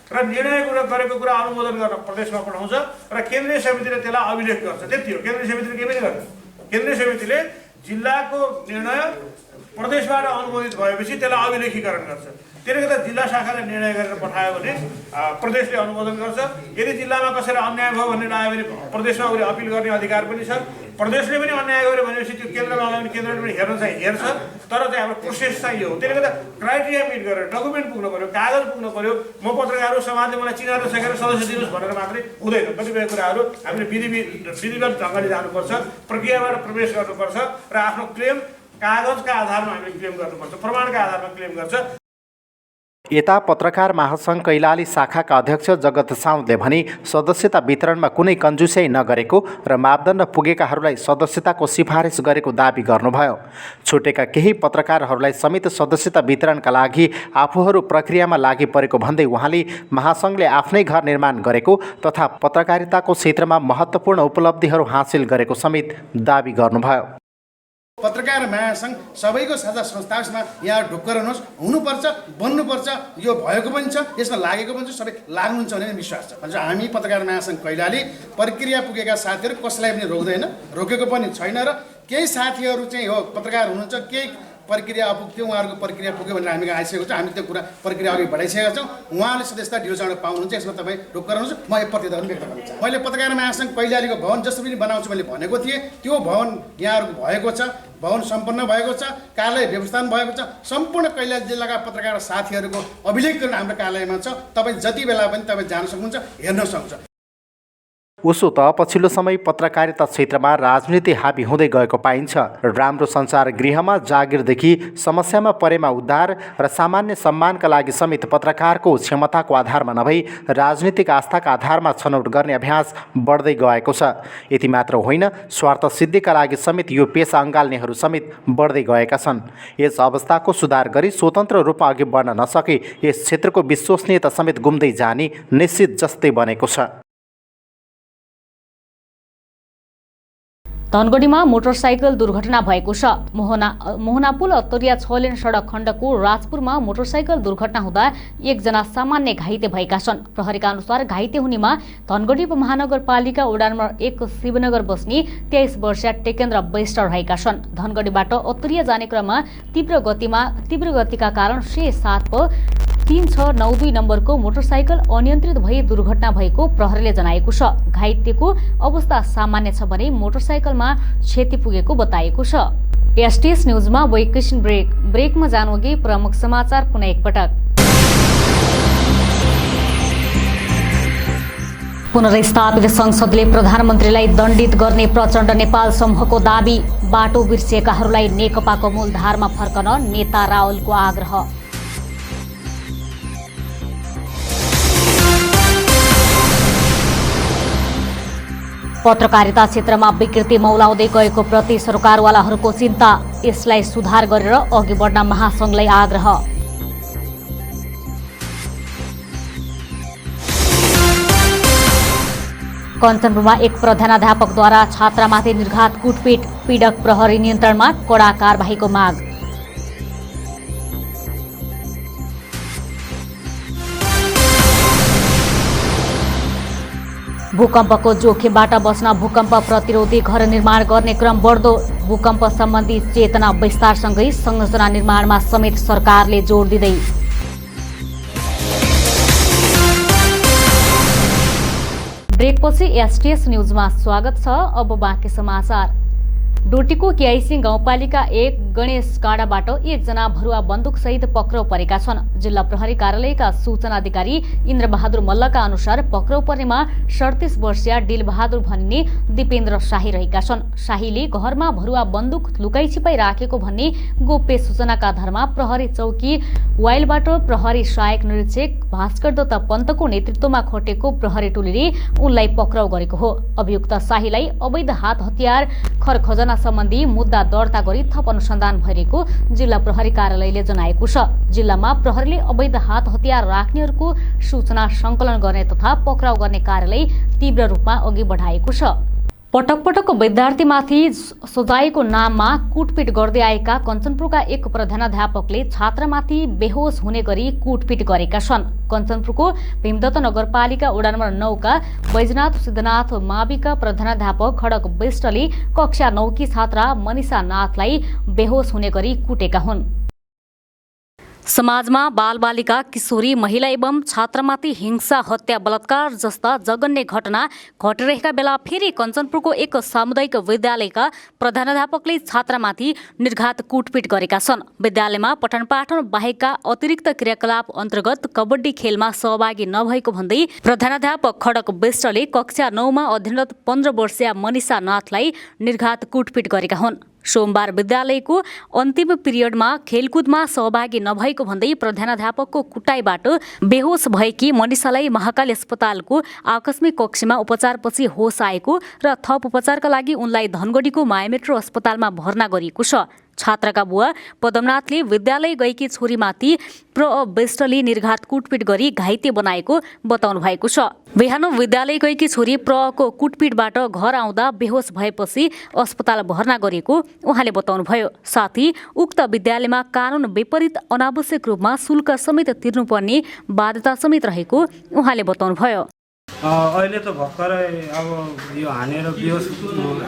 र निर्णय गरेको कुरा अनुमोदन गर्न प्रदेशमा पठाउँछ र केन्द्रीय समितिले त्यसलाई अभिलेख गर्छ। त्यति हो। केन्द्रीय समितिले के पनि गर्छ? केन्द्रीय समितिले जिल्लाको निर्णय प्रदेशबाट अनुमोदित भएपछि त्यसलाई अभिलेखीकरण गर्छ। त्यसले गर्दा जिल्ला शाखाले निर्णय गरेर पठायो भने प्रदेशले अनुमोदन गर्छ। यदि जिल्लामा कसैलाई अन्याय भयो भन्ने लाग्यो भने प्रदेशमा उसले अपिल गर्ने अधिकार पनि छ। प्रदेशले पनि अन्याय गर्यो भनेपछि त्यो केन्द्रमा आयो भने केन्द्रले पनि हेर्न चाहिँ हेर्छ। तर चाहिँ हाम्रो प्रोसेस चाहिँ यो हो। त्यसले गर्दा क्राइटेरिया मिट गरेर डकुमेन्ट पुग्नु पऱ्यो, कागज पुग्नु पऱ्यो। म पत्रकार हो, समाजले मलाई चिनाएर सकेर सदस्य दिनुहोस् भनेर मात्रै हुँदैन। कतिपय कुराहरू हामीले विधिवत ढङ्गले जानुपर्छ, प्रक्रियाबाट प्रवेश गर्नुपर्छ र आफ्नो क्लेम कागजका आधारमा हामीले क्लेम गर्नुपर्छ, प्रमाणका आधारमा क्लेम गर्छ। यता पत्रकार महासङ्घ कैलाली शाखाका अध्यक्ष जगत साउदले भने सदस्यता वितरणमा कुनै कन्जुस्याइ नगरेको र मापदण्ड पुगेकाहरूलाई सदस्यताको सिफारिस गरेको दाबी गर्नुभयो। छुटेका केही पत्रकारहरूलाई समेत सदस्यता वितरणका लागि आफूहरू प्रक्रियामा लागि परेको भन्दै उहाँले महासङ्घले आफ्नै घर निर्माण गरेको तथा पत्रकारिताको क्षेत्रमा महत्त्वपूर्ण उपलब्धिहरू हासिल गरेको समेत दाबी गर्नुभयो। पत्रकार महासङ्घ सबैको साझा संस्थामा यहाँ ढुक्क रहनुहोस्, हुनुपर्छ, बन्नुपर्छ, यो भएको पनि छ, यसमा लागेको पनि छ, सबै लाग्नुहुन्छ भन्ने विश्वास छ। भनेर हामी पत्रकार महासङ्घ कैलाली प्रक्रिया पुगेका साथीहरू कसैलाई पनि रोक्दैन, रोकेको पनि छैन र केही साथीहरू चाहिँ हो पत्रकार हुनुहुन्छ, केही प्रक्रिया अपुग्थ्यो, उहाँहरूको प्रक्रिया पुग्यो भनेर हामी आइसकेको छ। हामी त्यो कुरा प्रक्रिया अघि बढाइसकेका छौँ। उहाँले सदस्यता ढिलो चाँडो पाउनुहुन्छ, यसमा तपाईँ ढुक्क रहनुहोस्। म यो प्रतिबद्धता व्यक्त गर्न चाहन्छु। मैले पत्रकार महासङ्घ कैलालीको भवन जसरी पनि बनाउँछु मैले भनेको थिएँ, त्यो भवन यहाँहरूको भएको छ, भवन सम्पन्न भएको छ, कार्यालय व्यवस्थापन भएको छ। सम्पूर्ण कैलाली जिल्लाका पत्रकार साथीहरूको अभिलेखकरण हाम्रो कार्यालयमा छ। तपाईँ जति बेला पनि तपाईँ जान सक्नुहुन्छ, हेर्न सक्नुहुन्छ। उसो त पछिल्लो समय पत्रकारिता क्षेत्रमा राजनीति हाबी हुँदै गएको पाइन्छ। राम्रो सञ्चार गृहमा जागिरदेखि समस्यामा परेमा उद्धार र सामान्य सम्मानका लागि समेत पत्रकारको क्षमताको आधारमा नभई राजनीतिक आस्थाका आधारमा छनौट गर्ने अभ्यास बढ्दै गएको छ। यति मात्र होइन, स्वार्थ सिद्धिका लागि समेत यो पेसा अँगाल्नेहरू समेत बढ्दै गएका छन्। यस अवस्थाको सुधार गरी स्वतन्त्र रूपमा अघि बढ्न नसके यस क्षेत्रको विश्वसनीयता समेत गुम्दै जाने निश्चित जस्तै बनेको छ। धनगढीमा मोटरसाइकल दुर्घटना भएको छ। मोहना पुल अत्तरिया 6 लेन सडक खण्डको राजपुरमा मोटरसाइकल दुर्घटना हुँदा एकजना सामान्य घाइते भएका छन्। प्रहरीका अनुसार घाइते हुनेमा धनगढी महानगरपालिका वडा नम्बर 1 शिवनगर बस्ने 23 वर्षीय टेकेन्द्र वैष्ट रहेका छन्। धनगढीबाट अत्तरिया जाने क्रममा तीव्र गतिका कारण 3692 नम्बरको मोटरसाइकल अनियन्त्रित भई दुर्घटना भएको प्रहरीले जनाएको छ। घाइतेको अवस्था सामान्य छ भने मोटरसाइकलमा क्षति पुगेको बताएको छ। एसटीएस न्यूजमा एकैछिन ब्रेकमा जानुअघि प्रमुख समाचार पुनः एकपटक। पुनर्स्थापित संसदले प्रधानमन्त्रीलाई दण्डित गर्ने प्रचण्ड नेपाल समूहको दाबी। बाटो बिर्सिएकाहरूलाई नेकपाको मूलधारमा फर्कन नेता रावलको आग्रह। पत्रकारिता क्षेत्रमा विकृति मौलाउँदै गएको प्रति सरकारवालाहरूको चिन्ता। यसलाई सुधार गरेर अघि बढ्न महासङ्घलाई आग्रह। कञ्चनपुरमा एक प्रधानाध्यापकद्वारा छात्रामाथि निर्घात कुटपिट। पीडक प्रहरी नियन्त्रणमा कडा कारबाहीको माग। भूकम्पको जोखिमबाट बच्न भूकम्प प्रतिरोधी घर निर्माण गर्ने क्रम बढ्दो। भूकम्प सम्बन्धी चेतना विस्तारसँगै संरचना निर्माणमा समेत सरकारले जोड दिँदै। ब्रेकपछि एसटीएस न्यूजमा स्वागत छ। अब बाँकी समाचार। डोटीको केआईसी गाउँपालिका 1 गणेश काँडाबाट एकजना भरुवा बन्दुकसहित पक्राउ परेका छन्। जिल्ला प्रहरी कार्यालयका सूचना अधिकारी इन्द्रबहादुर मल्लका अनुसार पक्राउ पर्नेमा 37 वर्षीय डिलबहादुर भनिने दिपेन्द्र शाही रहेका छन्। शाहीले घरमा भरुवा बन्दुक लुकाई छिपाई राखेको भन्ने गोप्य सूचनाका आधारमा प्रहरी चौकी वाइलबाट प्रहरी सहायक निरीक्षक भास्कर दत्त पन्तको नेतृत्वमा खटेको प्रहरी टोलीले उनलाई पक्राउ गरेको हो। अभियुक्त शाहीलाई अवैध हात हतियार खरखजना सम्बन्धी मुद्दा दर्ता गरी थप अनुसन्धान भइरहेको जिल्ला प्रहरी कार्यालयले जनाएको छ। जिल्लामा प्रहरीले अवैध हात हतियार राख्नेहरूको सूचना संकलन गर्ने तथा पक्राउ गर्ने कार्यलाई तीव्र रूपमा अघि बढाएको छ। पटक पटक विद्यार्थीमाथि सोचाइको नाममा कुटपिट गर्दै आएका कञ्चनपुरका एक प्रधानाध्यापकले छात्रमाथि बेहोस हुने गरी कुटपिट गरेका छन्। कञ्चनपुरको भीमदत्त नगरपालिका वडा नम्बर 9 का बैजनाथ सिद्धनाथ माविका प्रधानाध्यापक खडक विष्टले कक्षा 9 की छात्रा मनिषा नाथलाई बेहोस हुने गरी कुटेका हुन्। समाजमा बालबालिका किशोरी महिला एवं छात्रमाथि हिंसा हत्या बलात्कार जस्ता जघन्य घटना घटिरहेका बेला फेरि कञ्चनपुरको एक सामुदायिक विद्यालयका प्रधानाध्यापकले छात्रामाथि निर्घात कुटपिट गरेका छन्। विद्यालयमा पठन पाठन बाहेकका अतिरिक्त क्रियाकलाप अन्तर्गत कबड्डी खेलमा सहभागी नभएको भन्दै प्रधानाध्यापक खडक विष्टले कक्षा 9 मा अध्ययनरत 15 वर्षीय मनिषा नाथलाई निर्घात कुटपिट गरेका हुन्। सोमबार विद्यालयको अन्तिम पिरियडमा खेलकुदमा सहभागी नभएको भन्दै प्रधानाध्यापकको कुटाइबाट बेहोस भएकी मनिषालाई महाकाली अस्पतालको आकस्मिक कक्षमा उपचारपछि होस आएको र थप उपचारका लागि उनलाई धनगढीको मायामेट्रो अस्पतालमा भर्ना गरिएको छ। छात्रका बुवा पदमनाथले विद्यालय गएकी छोरीमाथि विष्टले निर्घात कुटपिट गरी घाइते बनाएको बताउनु भएको छ। बिहान विद्यालय गएकी छोरी प्रको कुटपिटबाट घर आउँदा बेहोस भएपछि अस्पताल भर्ना गरिएको उहाँले बताउनुभयो। साथै उक्त विद्यालयमा कानून विपरीत अनावश्यक रूपमा शुल्क समेत तिर्नुपर्ने बाध्यता समेत रहेको उहाँले बताउनुभयो। अहिले त भर्खरै अब यो हानेर बेहोस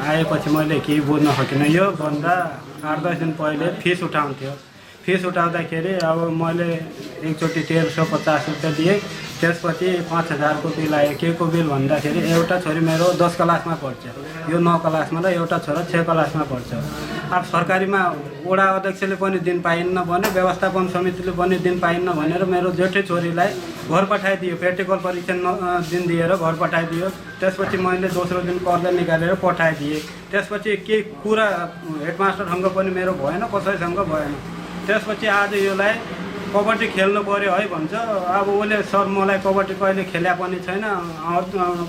आएपछि मैले केही बुझ्न सकिनँ। यो भन्दा 8-10 दिन पहिले फिस उठाउँथ्यो। फिस उठाउँदाखेरि अब मैले एकचोटि 1350 रुपियाँ दिएँ। त्यसपछि 5000 को बिल आयो। के को बिल भन्दाखेरि एउटा छोरी मेरो 10 क्लासमा पढ्छ, यो 9 क्लासमा र एउटा छोरा 6 क्लासमा पढ्छ। अब सरकारीमा वडा अध्यक्षले पनि दिन पाइन्न भने, व्यवस्थापन समितिले पनि दिन पाइन्न भनेर मेरो जेठै छोरीलाई घर पठाइदियो। प्र्याक्टिकल परीक्षा दिन दिएर घर पठाइदियो। त्यसपछि मैले दोस्रो दिन कर्जा निकालेर पठाइदिएँ। त्यसपछि केही कुरा हेडमास्टरसँग पनि मेरो भएन, कसैसँग भएन। त्यसपछि आज यसलाई कबड्डी खेल्नु पर्यो है भन्छ। अब उसले सर मलाई कबड्डी कहिले खेल्या पनि छैन,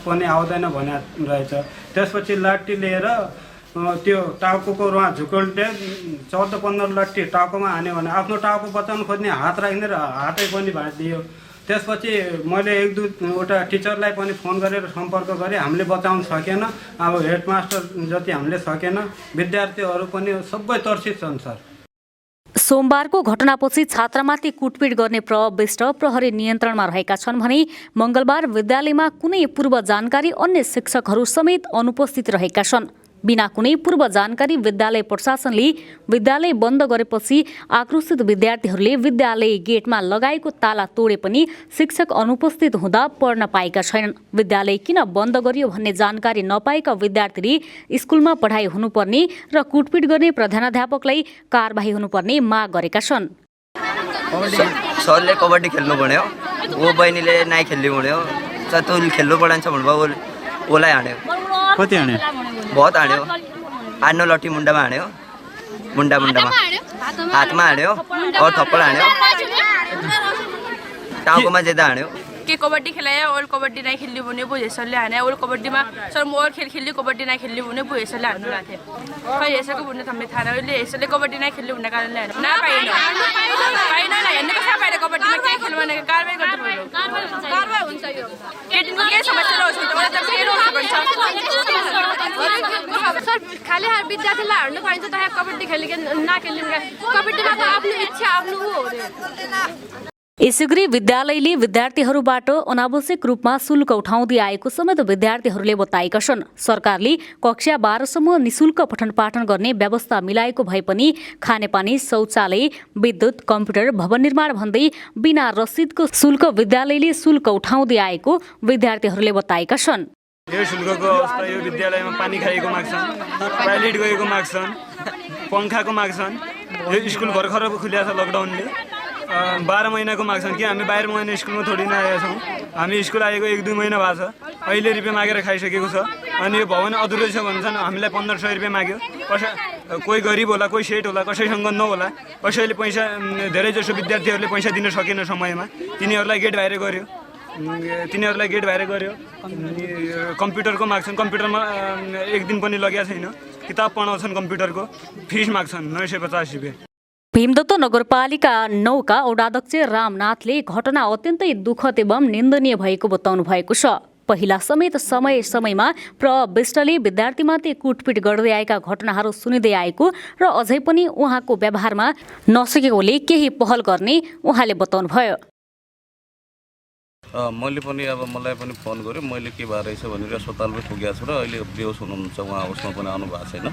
पनि आउँदैन भने रहेछ। त्यसपछि लट्ठी लिएर त्यो टाउको रुवा झुकुल्टे 14-15 लट्ठी टाउकोमा हान्यो भने आफ्नो टाउको बचाउनु खोज्ने हात राख्ने र हातै पनि भाँचिदियो। त्यसपछि मैले 1-2वटा टिचरलाई पनि फोन गरेर सम्पर्क गरेँ, हामीले बचाउन सकेन। अब हेडमास्टर जति हामीले सकेन, विद्यार्थीहरू पनि सबै तर्सित छन् सर। सोमबारको घटनापछि छात्रामाथि कुटपिट गर्ने विष्ट प्रहरी नियन्त्रणमा रहेका छन् भने मंगलबार विद्यालयमा कुनै पूर्व जानकारी अन्य शिक्षकहरू समेत अनुपस्थित रहेका छन्। बिना कुनै पूर्व जानकारी विद्यालय प्रशासनले विद्यालय बन्द गरेपछि आक्रोशित विद्यार्थीहरूले विद्यालय गेटमा लगाएको ताला तोडे पनि शिक्षक अनुपस्थित हुँदा पढ्न पाएका छैनन्। विद्यालय किन बन्द गरियो भन्ने जानकारी नपाएका विद्यार्थीले स्कुलमा पढाइ हुनुपर्ने र कुटपिट गर्ने प्रधानाध्यापकलाई कारबाही हुनुपर्ने माग गरेका छन्। सरले कबड्डी खेल्नु भन्यो, ओ बहिनीले नाइ खेल्नु भन्यो, तँ खेल्नु पढान्छ भन्नुभयो, ओलाई हान्यो। कति हान्यो? बहुत हान्यो। 8-9 लट्ठी मुन्डामा हान्यो, मुन्डामा हातमा हान्यो और थप्पड हान्यो, टाउकोमा ज्यादा हान्यो। के कबड्डी खेलाया और कबड्डी नहीं खेल्ने भने वो यसले हाने और कबड्डी में सर म और खेल्ने कबड्डी नहीं खेल्ने भने वो यसले हान्नु लाथे। खै यसको भन्ने थम्मे थाराले यसले कबड्डी नहीं खेल्ने भन्ने कारणले हान्नु ना पाइन ना हेर्ने कसै पाएर कबड्डीमा के खेल भने कारबाही गर्नु पर्यो। कारबाही हुन्छ यो केटीको के समस्या रहोस् त मलाई त फेरि हुन्छ सर खाली हर विद्यार्थीलाई हार्नु पाइन्छ त कबड्डी खेल्ने नखेल्ने कबड्डीमा त आफ्नो इच्छा आफ्नो हो रे। यसैगरी विद्यालयले विद्यार्थीहरूबाट अनावश्यक रूपमा शुल्क उठाउँदै आएको समेत विद्यार्थीहरूले बताएका छन्। सरकारले कक्षा 12 सम्म निशुल्क पठन पाठन गर्ने व्यवस्था मिलाएको भए पनि खानेपानी, शौचालय, विद्युत, कम्प्युटर, भवन निर्माण भन्दै बिना रसिदको शुल्क विद्यालयले शुल्क उठाउँदै आएको विद्यार्थीहरूले बताएका छन्। यो शुल्कको अवस्था, यो विद्यालयमा पानी खाएको माग्छन्, टोयलेट गएको माग्छन्, पङ्खाको माग्छन्। यो स्कुल भर्खर खुल्या छ लकडाउनले, 12 महिनाको माग्छन् कि हामी बाहिर महिना स्कुलमा थोडी नै आएका छौँ। हामी स्कुल आएको 1-2 महिना भएको छ, अहिले रुपियाँ मागेर खाइसकेको छ। अनि यो भवन अधुरो छ भन्छन्, हामीलाई 1500 रुपियाँ माग्यो। कोही गरिब होला, कोही सेट होला, कसैसँग नहोला, कसैले पैसा, धेरैजसो विद्यार्थीहरूले पैसा दिन सकेन समयमा, तिनीहरूलाई गेट बाहिर गर्यो। कम्प्युटरको माग्छन्, कम्प्युटरमा 1 दिन पनि लगेको छैन, किताब पढाउँछन्, कम्प्युटरको फिस माग्छन् 950 रुपियाँ। भीमदत्त नगरपालिका 9 का वडाध्यक्ष रामनाथले घटना अत्यन्तै दुःखद एवं निन्दनीय भएको बताउनु भएको छ। पहिला समेत समय समयमा प्रविष्टले विद्यार्थीमाथि कुटपिट गर्दै आएका घटनाहरू सुनिँदै आएको र अझै पनि उहाँको व्यवहारमा नसकेकोले केही पहल गर्ने उहाँले बताउनुभयो। मैले पनि अब मलाई पनि फोन गर्यो, मैले के भएर रहेछ भनेर अस्पतालमै पुगेको छु र अहिले बेहोस हुनुहुन्छ उहाँ, उसमा पनि आउनु भएको छैन।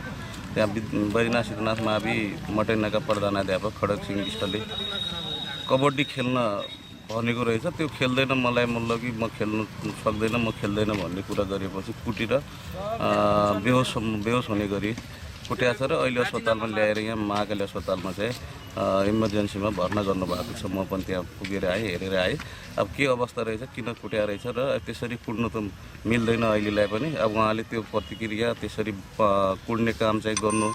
त्यहाँ बरिना शीतनाथ मावि मटेनाका प्रधानाध्यापक खडक सिंह विष्टले कबड्डी खेल्न भनेको रहेछ, त्यो खेल्दैन, मलाई मन कि म खेल्नु सक्दैन, म खेल्दैन भन्ने कुरा गरेपछि कुटेर बेहोस हुने गरी कुट्या छ र अहिले अस्पतालमा ल्याएर यहाँ महाकाली अस्पतालमा चाहिँ इमर्जेन्सीमा भर्ना गर्नुभएको छ। म पनि त्यहाँ पुगेर आएँ, हेरेर आएँ अब के अवस्था रहेछ, किन कुट्या रहेछ र त्यसरी कुट्नु त मिल्दैन अहिलेलाई पनि। अब उहाँले त्यो प्रतिक्रिया त्यसरी कुट्ने काम चाहिँ गर्नु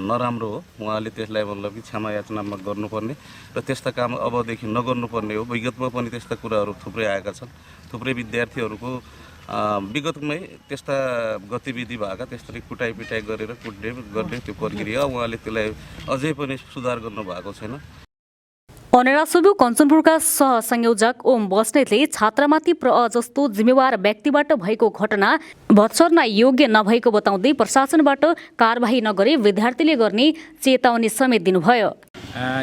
नराम्रो हो। उहाँले त्यसलाई मतलब कि क्षमा याचनामा गर्नुपर्ने र त्यस्ता काम अबदेखि नगर्नुपर्ने हो। विगतमा पनि त्यस्ता कुराहरू थुप्रै आएका छन्, थुप्रै विद्यार्थीहरूको विगतमै त्यस्ता गतिविधि भएका, त्यसरी कुटाइ पिटाइ गरेर गर्ने त्यो प्रक्रिया उहाँले त्यसलाई अझै पनि सुधार गर्नुभएको छैन। अनेरा सुबु कञ्चनपुरका सहसंयोजक ओम बस्नेतले छात्रमाथि जस्तो जिम्मेवार व्यक्तिबाट भएको घटना भत्सर्न योग्य नभएको बताउँदै प्रशासनबाट कारबाही नगरी विद्यार्थीले गर्ने चेतावनी समेत दिनुभयो।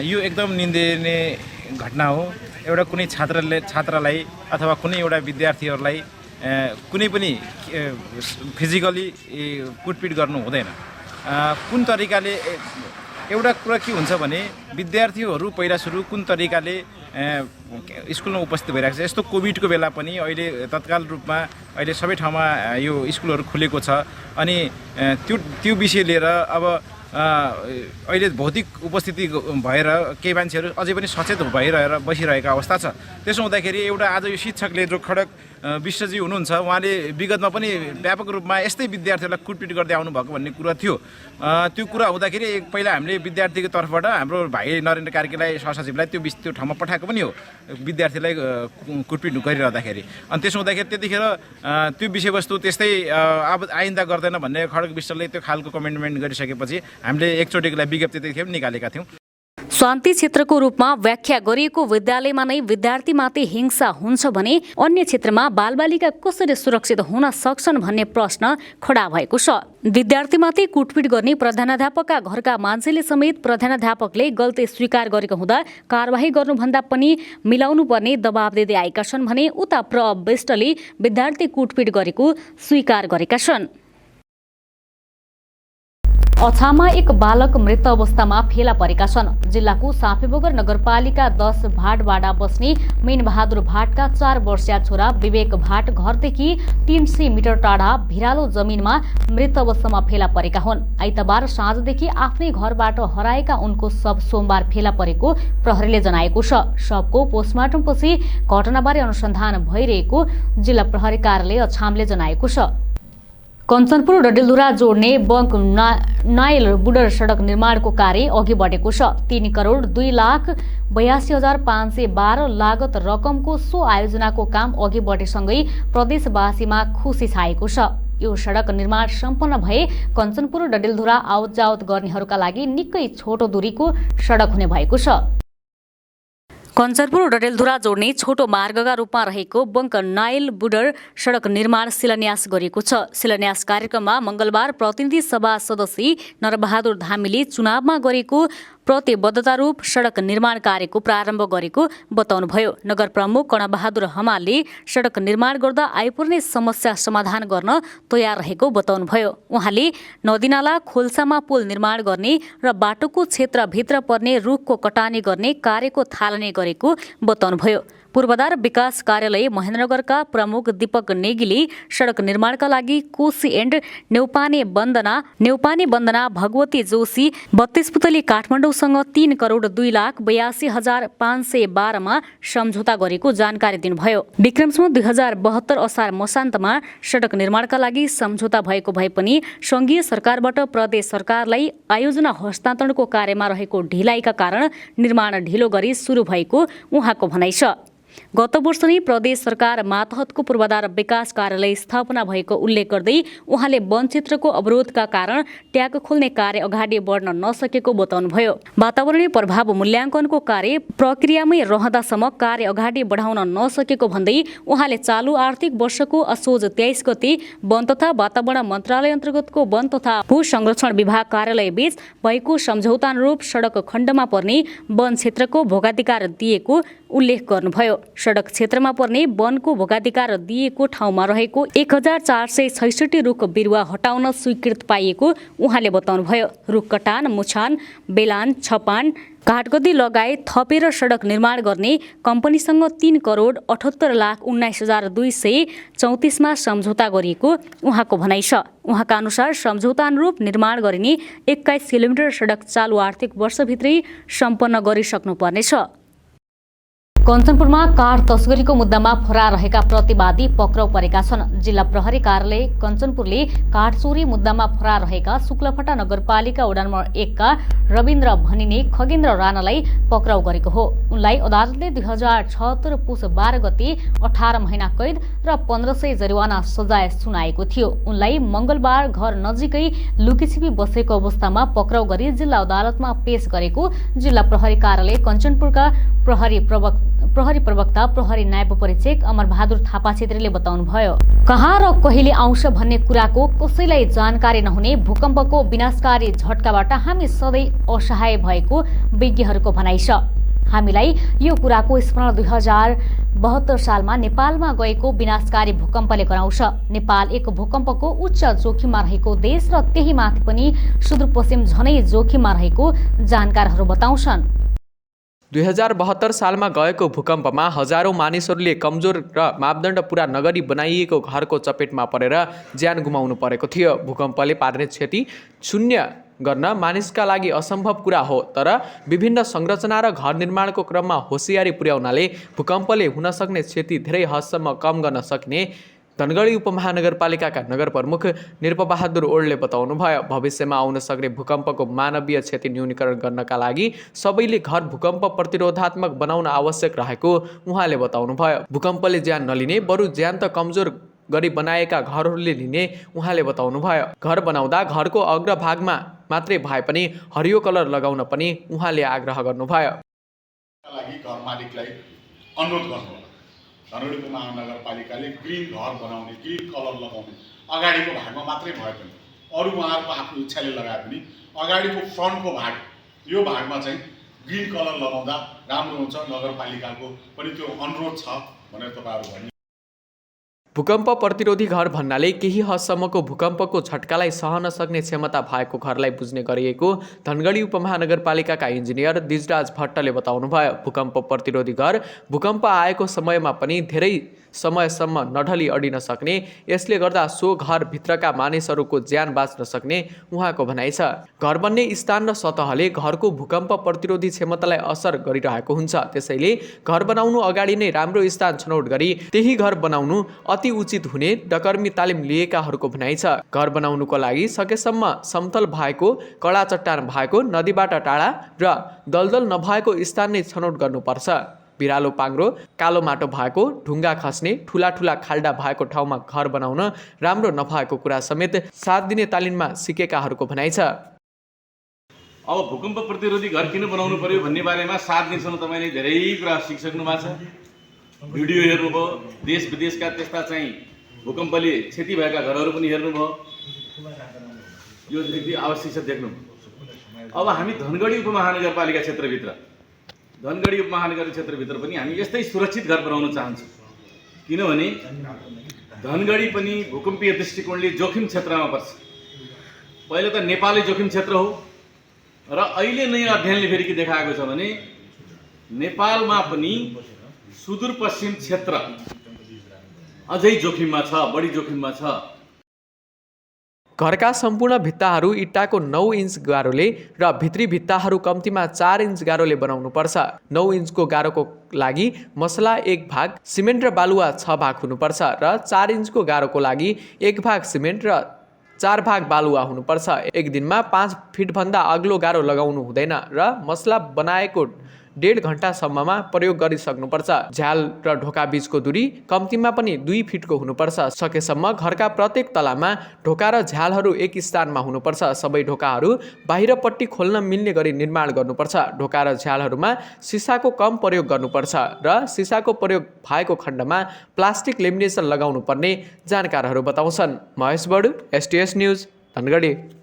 यो एकदम निन्दनीय घटना हो। एउटा कुनै छात्रलाई अथवा कुनै एउटा विद्यार्थीहरूलाई कुनै पनि फिजिकली कुटपिट गर्नु हुँदैन। कुन तरिकाले एउटा कुरा के हुन्छ भने विद्यार्थीहरू पहिला सुरु कुन तरिकाले स्कुलमा उपस्थित भइरहेको छ। यस्तो कोभिडको बेला पनि अहिले तत्काल रूपमा अहिले सबै ठाउँमा यो स्कुलहरू खुलेको छ अनि त्यो विषय लिएर अब अहिले भौतिक उपस्थिति भएर केही मान्छेहरू अझै पनि सचेत भइरहेर बसिरहेको अवस्था छ। त्यसो हुँदाखेरि एउटा आज यो शिक्षकले जो खडक विश्वजी हुनुहुन्छ, उहाँले विगतमा पनि व्यापक रूपमा यस्तै विद्यार्थीहरूलाई कुटपिट गर्दै आउनुभएको भन्ने कुरा थियो। त्यो कुरा हुँदाखेरि पहिला हामीले विद्यार्थीको तर्फबाट हाम्रो भाइ नरेन्द्र कार्कीलाई सहसचिवलाई त्यो ठाउँमा पठाएको पनि हो विद्यार्थीलाई कुटपिट गरिरहँदाखेरि। अनि त्यसो हुँदाखेरि त्यतिखेर त्यो विषयवस्तु त्यस्तै अब आइन्दा गर्दैन भन्ने खडक विश्वले त्यो खालको कमेन्टमेन्ट गरिसकेपछि हामीले एकचोटिको लागि विज्ञप्ति त्यतिखेर निकालेका थियौँ। शान्ति क्षेत्रको रूपमा व्याख्या गरिएको विद्यालयमा नै विद्यार्थीमाथि हिंसा हुन्छ भने अन्य क्षेत्रमा बालबालिका कसरी सुरक्षित हुन सक्छन् भन्ने प्रश्न खडा भएको छ। विद्यार्थीमाथि कुटपिट गर्ने प्रधानाध्यापकका घरका मान्छेले समेत प्रधानाध्यापकले गल्ती स्वीकार गरेको हुँदा कारबाही गर्नुभन्दा पनि मिलाउनु पर्ने दबाब दिँदै आएका छन् भने उता प्रविष्टले विद्यार्थी कुटपिट गरेको स्वीकार गरेका छन्। अछाममा एक बालक मृत अवस्थामा फेला परेका छन्। जिल्लाको साँपेबगर नगरपालिका 10 भाटबाडा बस्ने मीनबहादुर भाटका 4 वर्षीय छोरा विवेक भाट घरदेखि 300 मिटर टाढा भिरालो जमिनमा मृत अवस्थामा फेला परेका हुन्। आइतबार साँझदेखि आफ्नै घरबाट हराएका उनको शव सोमबार फेला परेको प्रहरीले जनाएको छ। शवको पोस्टमार्टमपछि घटनाबारे अनुसन्धान भइरहेको जिल्ला प्रहरी कार्यालय अछामले जनाएको छ। कञ्चनपुर डडेलधुरा जोड्ने बङ्क नायल बुडर सडक निर्माणको कार्य अघि बढेको छ। 3 करोड 2,82,512 लागत रकमको सो आयोजनाको काम अघि बढेसँगै प्रदेशवासीमा खुसी छाएको छ। यो सडक निर्माण सम्पन्न भए कञ्चनपुर डडेलधुरा आवत जावत गर्नेहरूका लागि निकै छोटो दूरीको सडक हुने भएको छ। कञ्चनपुर डडेलधुरा जोड्ने छोटो मार्गका रूपमा रहेको बङ्क नायल बुडर सडक निर्माण शिलान्यास गरिएको छ। शिलान्यास कार्यक्रममा मंगलबार प्रतिनिधि सभा सदस्य नरबहादुर धामीले चुनावमा गरेको प्रतिबद्धता रूप सडक निर्माण कार्यको प्रारम्भ गरेको बताउनुभयो। नगर प्रमुख कर्णबहादुर हमालले सडक निर्माण गर्दा आइपर्ने समस्या समाधान गर्न तयार रहेको बताउनुभयो। उहाँले नदीनाला खोल्सामा पुल निर्माण गर्ने र बाटोको क्षेत्रभित्र पर्ने रुखको कटानी गर्ने कार्यको थालनी गरेको बताउनुभयो। पूर्वाधार विकास कार्यालय महेन्द्रनगरका प्रमुख दीपक नेगीले सडक निर्माणका लागि कोशी एन्ड नेउपाने बन्दना भगवती जोशी 32 पुतली काठमाडौँसँग 3,02,82,512 मा सम्झौता गरेको जानकारी दिनुभयो। विक्रमसम्म 2072 असार मसान्तमा सडक निर्माणका लागि सम्झौता भएको भए पनि संघीय सरकारबाट प्रदेश सरकारलाई आयोजना हस्तान्तरणको कार्यमा रहेको ढिलाइका कारण निर्माण ढिलो गरी सुरु भएको उहाँको भनाइ छ। गत वर्ष नै प्रदेश सरकार मातहतको पूर्वाधार विकास कार्यालय स्थापना भएको उल्लेख गर्दै उहाँले वन क्षेत्रको अवरोधका कारण ट्याग खोल्ने कार्य अगाडि बढ्न नसकेको बताउनुभयो। वातावरणीय प्रभाव मूल्याङ्कनको कार्य प्रक्रियामै रहँदासम्म कार्य अगाडि बढाउन नसकेको भन्दै उहाँले चालु आर्थिक वर्षको असोज 23 गते वन तथा वातावरण मन्त्रालय अन्तर्गतको वन तथा भू संरक्षण विभाग कार्यालय बीच भएको सम्झौता अनुरूप सडक खण्डमा पर्ने वन क्षेत्रको भोगाधिकार दिएको उल्लेख गर्नुभयो। सडक क्षेत्रमा पर्ने वनको भोगाधिकार दिएको ठाउँमा रहेको 1466 रुख बिरुवा हटाउन स्वीकृत पाइएको उहाँले बताउनुभयो। रुख कटान, मुछान, बेलान, छपान, घाटगद्दी लगायत थपेर सडक निर्माण गर्ने कम्पनीसँग 3,78,19,234 मा सम्झौता गरिएको उहाँको भनाइ छ। उहाँका अनुसार सम्झौता अनुरूप निर्माण गरिने 21 किलोमिटर सडक चालु आर्थिक वर्षभित्रै सम्पन्न गरिसक्नुपर्नेछ। कञ्चनपुरमा काठ तस्करीको मुद्दामा फरार रहेका प्रतिवादी पक्राउ परेका छन्। जिल्ला प्रहरी कार्यालय कञ्चनपुरले काठ चोरी मुद्दामा फरार रहेका शुक्लफटा नगरपालिका वडा नम्बर 1 का रविन्द्र भनिने खगेन्द्र राणालाई पक्राउ गरेको हो। उनलाई अदालतले 2076 पुस 12 गते 18 महिना कैद र 1500 जरिवाना सजाय सुनाएको थियो। उनलाई मंगलबार घर नजिकै लुकीछिपी बसेको अवस्थामा पक्राउ गरी जिल्ला अदालतमा पेश गरेको जिल्ला प्रहरी कार्यालय कञ्चनपुरका प्रहरी प्रवक्ता प्रहरी नायब परीक्षक अमर बहादुर थापा छेत्रीले बताउनुभयो। कहाँ र कहिले आउँछ भन्ने कुराको कसैलाई जानकारी नहुने भूकम्पको विनाशकारी झट्काबाट हामी सधैँ असहाय भएको विज्ञहरूको भनाइ छ। हामीलाई यो कुराको स्मरण 2072 सालमा नेपालमा गएको विनाशकारी भूकम्पले गराउँछ। नेपाल एक भूकम्पको उच्च जोखिममा रहेको देश र त्यही माथि पनि सुदूरपश्चिम झनै जोखिममा रहेको जानकारहरू बताउँछन्। 2072 सालमा गएको भूकम्पमा हजारौं मानिसहरूले कमजोर र मापदण्ड पूरा नगरी बनाइएको घरको चपेटमा परेर ज्यान गुमाउनु परेको थियो। भूकम्पले पार्ने क्षति शून्य गर्न मानिसका लागि असम्भव कुरा हो, तर विभिन्न संरचना र घर निर्माणको क्रममा होसियारी पुर्याउनाले भूकम्पले हुन सक्ने क्षति धेरै हदसम्म कम गर्न सकिने धनगढी उपमहानगरपालिकाका नगर प्रमुख निरपबहादुर ओडले बताउनुभयो। भविष्यमा आउन सक्ने भूकम्पको मानवीय क्षति न्यूनीकरण गर्नका लागि सबैले घर भूकम्प प्रतिरोधात्मक बनाउन आवश्यक रहेको उहाँले बताउनुभयो। भूकम्पले ज्यान नलिने बरु ज्यान त कमजोर गरी बनाएका घरहरूले लिने उहाँले बताउनुभयो। घर बनाउँदा घरको अग्रभागमा मात्रै भए पनि हरियो कलर लगाउन पनि उहाँले आग्रह गर्नुभयो। घर मालिकलाई अनुरोध गर्नु धनगढी महानगरपालिकाले ग्रिन घर बनाउने, ग्रिन कलर लगाउने अगाडिको भागमा मात्रै भए पनि अरू उहाँहरूको आफ्नो इच्छाले लगाए पनि अगाडिको फ्रन्टको भाग यो भागमा चाहिँ ग्रिन कलर लगाउँदा राम्रो हुन्छ। नगरपालिकाको पनि त्यो अनुरोध छ भनेर तपाईँहरू भन्नु। भूकम्प प्रतिरोधी घर भन्नाले केही हदसम्मको भूकम्पको झट्कालाई सहन सक्ने क्षमता भएको घरलाई बुझ्ने गरिएको धनगढी उपमहानगरपालिकाका इन्जिनियर दिजराज भट्टले बताउनुभयो। भूकम्प प्रतिरोधी घर भूकम्प आएको समयमा पनि धेरै समयसम्म नढली अडिन सक्ने, यसले गर्दा सो घरभित्रका मानिसहरूको ज्यान बाँच्न सक्ने उहाँको भनाइ छ। घर बन्ने स्थान र सतहले घरको भूकम्प प्रतिरोधी क्षमतालाई असर गरिरहेको हुन्छ। त्यसैले घर बनाउनु अगाडि नै राम्रो स्थान छनौट गरी त्यही घर बनाउनु अति उचित हुने डकर्मी तालिम लिएकाहरूको भनाइ छ। घर बनाउनुको लागि सकेसम्म समतल भएको, कडा चट्टान भएको, नदीबाट टाढा र दलदल नभएको स्थान नै छनौट गर्नुपर्छ। बिरालो पाङ्रो, कालो माटो भएको, ढुङ्गा खस्ने, ठुला ठुला खाल्डा भएको ठाउँमा घर बनाउन राम्रो नभएको कुरा समेत साथ दिने तालिममा सिकेकाहरूको भनाइ छ। अब भूकम्प प्रतिरोधी घर किन बनाउनु पर्यो भन्ने बारेमा 7 दिनसम्म तपाईँले धेरै कुरा सिकिसक्नु भएको छ। भिडियो हेर्नुभयो, देश विदेशका त्यस्ता चाहिँ भूकम्पले क्षति भएका घरहरू पनि हेर्नुभयो। यो यति आवश्यक छ देख्नु। अब हामी धनगढी उपमहानगरपालिका क्षेत्रभित्र पनि हामी यस्तै सुरक्षित घर बनाउन चाहन्छौँ। किनभने धनगढी पनि भूकम्पीय दृष्टिकोणले जोखिम क्षेत्रमा पर्छ। पहिलो त नेपालै जोखिम क्षेत्र हो र अहिले नयाँ अध्ययनले फेरि के देखाएको छ भने नेपालमा पनि सुदूरपश्चिम क्षेत्र अझै जोखिममा छ, बढी जोखिममा छ। घरका सम्पूर्ण भित्ताहरू इट्टाको 9 इन्च गारोले र भित्री भित्ताहरू कम्तीमा 4 इन्च गारोले बनाउनुपर्छ। 9 इन्चको गारोको लागि मसला 1 भाग, सिमेन्ट र बालुवा 6 भाग हुनुपर्छ र 4 इन्चको गारोको लागि 1 भाग सिमेन्ट र 4 भाग बालुवा हुनुपर्छ। एक दिनमा 5 फिटभन्दा अग्लो गारो लगाउनु हुँदैन र मसला बनाएको 1.5 घण्टासम्ममा प्रयोग गरिसक्नुपर्छ। झ्याल र ढोका बीचको दूरी कम्तीमा पनि 2 फिटको हुनुपर्छ। सकेसम्म घरका प्रत्येक तलामा ढोका र झ्यालहरू एक स्थानमा हुनुपर्छ। सबै ढोकाहरू बाहिरपट्टि खोल्न मिल्ने गरी निर्माण गर्नुपर्छ। ढोका र झ्यालहरूमा सिसाको कम प्रयोग गर्नुपर्छ र सिसाको प्रयोग भएको खण्डमा प्लास्टिक लेमिनेसन लगाउनु पर्ने जानकारहरू बताउँछन्। महेश बडु, STS न्युज, धनगढी।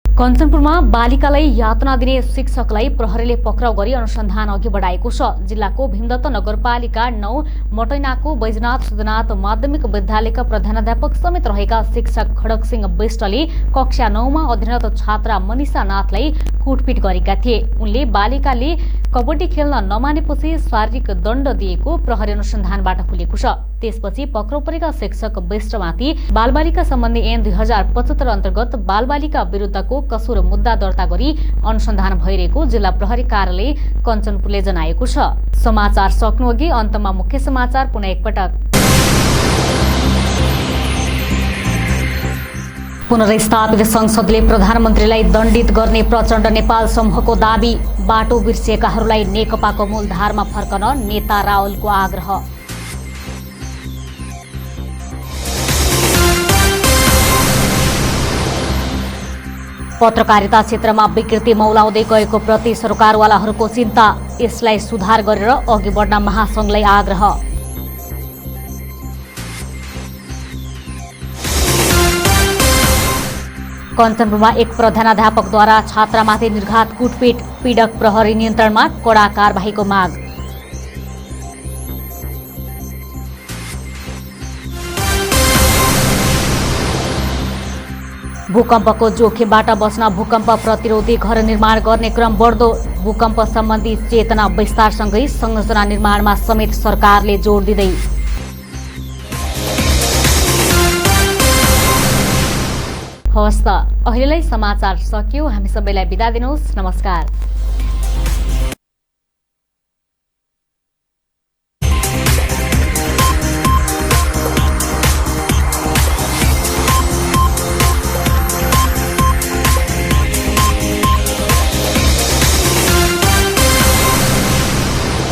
कञ्चनपुरमा बालिकालाई यातना दिने शिक्षकलाई प्रहरीले पक्राउ गरी अनुसन्धान अघि बढाएको छ। जिल्लाको भीमदत्त नगरपालिका 9 मटैनाको बैजनाथ सुदनाथ माध्यमिक विद्यालयका प्रधानाध्यापक समेत रहेका शिक्षक खड्गसिंह विष्टले कक्षा 9 मा अध्ययनरत छात्रा मनिषा नाथलाई कुटपिट गरेका थिए। उनले बालिकाले कबड्डी खेल्न नमानेपछि शारीरिक दण्ड दिएको प्रहरी अनुसन्धानबाट खुलेको छ। त्यसपछि पक्राउ परेका शिक्षक विष्टमाथि बालबालिका सम्बन्धी ऐन 2075 अन्तर्गत बालबालिका विरुद्धको कसुर मुद्दा दर्ता गरी अनुसन्धान भइरहेको जिल्ला प्रहरी कार्यालय कञ्चनपुरले जनाएको छ। समाचार सक्नु अघि अन्तमा मुख्य समाचार पुनः एकपटक। पुनर्स्थापित संसदले प्रधानमन्त्रीलाई दण्डित गर्ने प्रचण्ड नेपाल समूहको दाबी। बाटो बिर्सिएकाहरूलाई नेकपाको मूलधारमा फर्कन नेता रावलको आग्रह। पत्रकारिता क्षेत्रमा विकृति मौलाउँदै गएको प्रति सरकारवालाहरूको चिन्ता। यसलाई सुधार गरेर अघि बढ्न महासंघलाई आग्रह। कञ्चनपुरमा एक प्रधानाध्यापकद्वारा छात्रामाथि निर्घात कुटपिट। पीडक प्रहरी नियन्त्रणमा कडा कारबाहीको माग। भूकम्पको जोखिमबाट बच्न भूकम्प प्रतिरोधी घर निर्माण गर्ने क्रम बढ्दो। भूकम्प सम्बन्धी चेतना विस्तारसँगै संरचना निर्माणमा समेत सरकारले जोड दिँदै। हवस् त, अहिलेलाई समाचार सकियो। हामी सबैलाई बिदा दिनुहोस्। नमस्कार।